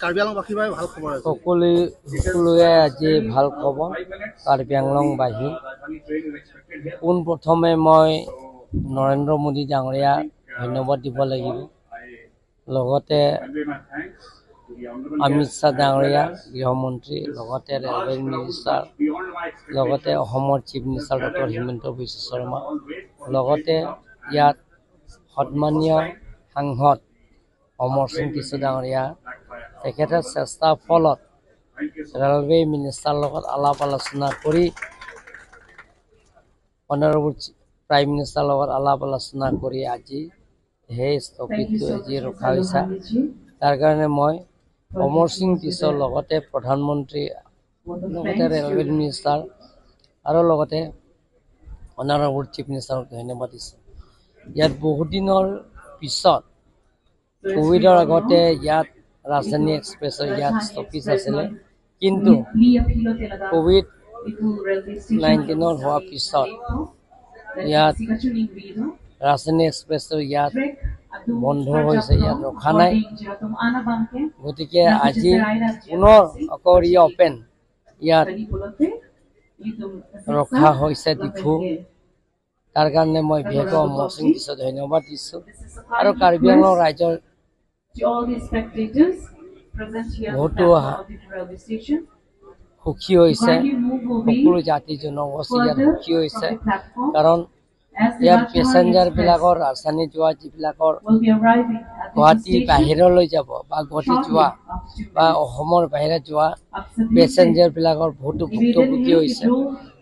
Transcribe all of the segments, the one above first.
কাৰ্বি আংলংবাসীৰ বাবে ভাল খবৰ আছে। সকলোৱে আজি ভাল খবৰ কাৰ্বি আংলংবাসী। পোনপ্ৰথমে মই নৰেন্দ্ৰ মোদী ডাঙৰীয়াক ধন্যবাদ দিব লাগিব। লগতে অমিত শ্বাহ ডাঙৰীয়া গৃহমন্ত্ৰী, লগতে ৰেলৱে মিনিষ্টাৰ, লগতে অসমৰ chief minister doctor Himanta Biswa Sarma, লগতে ইয়াত সন্মানীয় সাংসদ অমৰ সিং কিছু ডাঙৰীয়া, তেখেতৰ চেষ্টাৰ ফলত ৰেলৱে মিনিষ্টাৰৰ লগত আলাপ আলোচনা কৰি অনাৰেবল প্ৰাইম মিনিষ্টাৰৰ লগত আলাপ আলোচনা কৰি আজি সেই স্থগিতটো আজি ৰখা হৈছে। তাৰ কাৰণে মই অমৰ সিং পিছৰ লগতে প্ৰধানমন্ত্ৰী, লগতে ৰেলৱে মিনিষ্টাৰ আৰু লগতে অনাৰেবল চিফ মিনিষ্টাৰক ধন্যবাদ দিছোঁ। ইয়াত বহুত দিনৰ পিছত কোভিডৰ আগতে ইয়াত ৰাজধানী এক্সপ্ৰেছৰ ইয়াত ষ্টপেজ আছিলে, কিন্তু COVID-19 হোৱাৰ পিছত ইয়াত ৰাজধানী এক্সপ্ৰেছৰ ইয়াত বন্ধ হৈছে, ইয়াত ৰখা নাই। গতিকে আজি পুনৰ আকৌ ৰিঅপেন ইয়াত ৰখা হৈছে ডিফু। তাৰ কাৰণে মই বিশেষকৈ অমৰ সিং কিছু ধন্যবাদ দিছোঁ আৰু কাৰ্বি আংলং ৰাইজৰ বহুতো সুখী হৈছে, সকলো জাতি জনগোষ্ঠী ইয়াত সুখী হৈছে। কাৰণ ইয়াত পেচেঞ্জাৰবিলাকৰ ৰাজধানী যোৱা যিবিলাকৰ গুৱাহাটী বাহিৰলৈ যাব বা গুৱাহাটী যোৱা বা অসমৰ বাহিৰত যোৱা পেচেঞ্জাৰবিলাকৰ বহুতো ভুক্তভোগী হৈছে,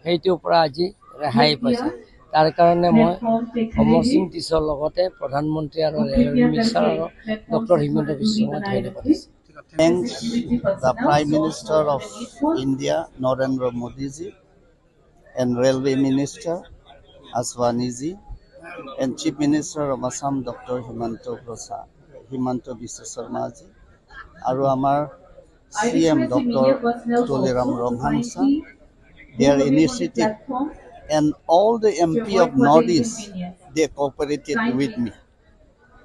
সেইটোৰ পৰা আজি ৰেহাই পাইছে। তাৰ কাৰণে মই অমৰ সিং টিছৰ লগতে প্ৰধানমন্ত্ৰী আৰু ৰেলৱে মিনিষ্টাৰ আৰু ডক্টৰ হিমন্ত বিশ্ব শৰ্মাক ধন্যবাদ দিছোঁ। Thanks the Prime Minister of India, Narendra Modi ji, and Railway Minister Aswani ji, and Chief Minister of Assam, Dr. Himanta Biswa Sharma ji, aru amar CM Dr. Tuliram Ranghan sir, their initiative, and all the MP of Northeast, they cooperated with me.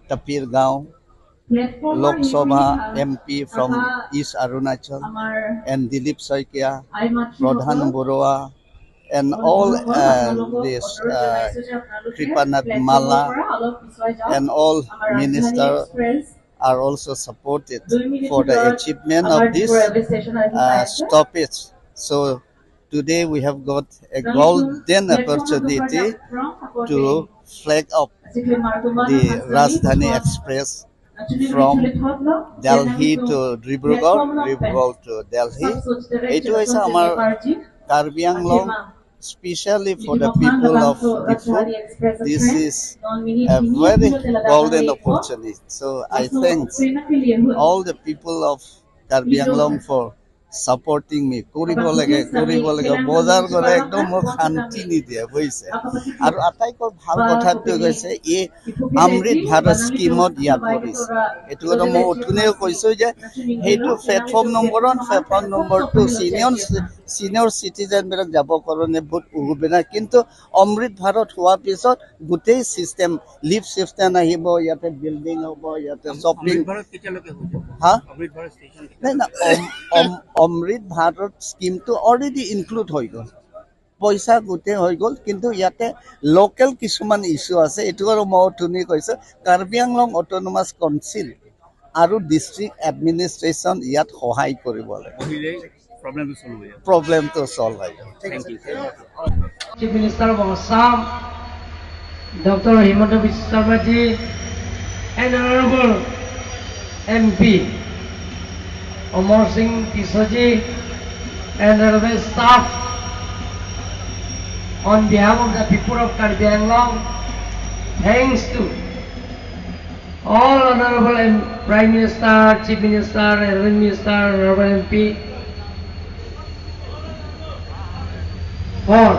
Tapir Gaon, Lok Sabha MP from East Arunachal, and Dilip Saikia, Pradhan Borua, and all this Kripanath Malla, and all ministers are also supported for the achievement of this stoppage. So today we have got a golden opportunity to flag up the Rajdhani Express from Delhi to Dibrugarh, Dibrugarh to Delhi. It was our Karbi Anglong, especially for the people of Diffu. This is a very golden opportunity. So I thank all the people of Karbi Anglong for supporting me. Kuribo lage bozar gore ekdom mok shanti ni diye boise. Aru ataiko bhal kotha to goise e Amrit Bharat scheme dia korise. Etu kotha mo othune koiso je hetu platform number 2 senior citizen berak jabo korone বহুত উগুবেনা, কিন্তু অমৃত ভাৰত হোৱাৰ পিছত গোটেই system lift system আহিব, ইয়াতে building হ'ব, ইয়াতে shopping হা না অমৃত ভাৰত স্কিমটো অলৰেডি ইনক্লুড হৈ গ'ল, পইচা গোটেই হৈ গ'ল, কিন্তু ইয়াতে লোকেল কিছুমান ইছ্যু আছে। এইটো আৰু মই অথনি কৈছোঁ কাৰ্বি আংলং অট'নমাছ কাউন্সিল আৰু ডিষ্ট্ৰিক্ট এডমিনিষ্ট্ৰেশ্যন ইয়াত সহায় কৰিব লাগে, প্ৰব্লেমটো সলভ হয়। Chief Minister of Assam, Dr. Himanta Biswa Sharma ji, and Honorable MP Amar Singh Tisha ji, and railway staff, on behalf of the people of Karbi Anglong, thanks to all Honorable Prime Minister, Chief Minister, Railway Minister, Honorable MP for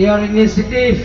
your initiative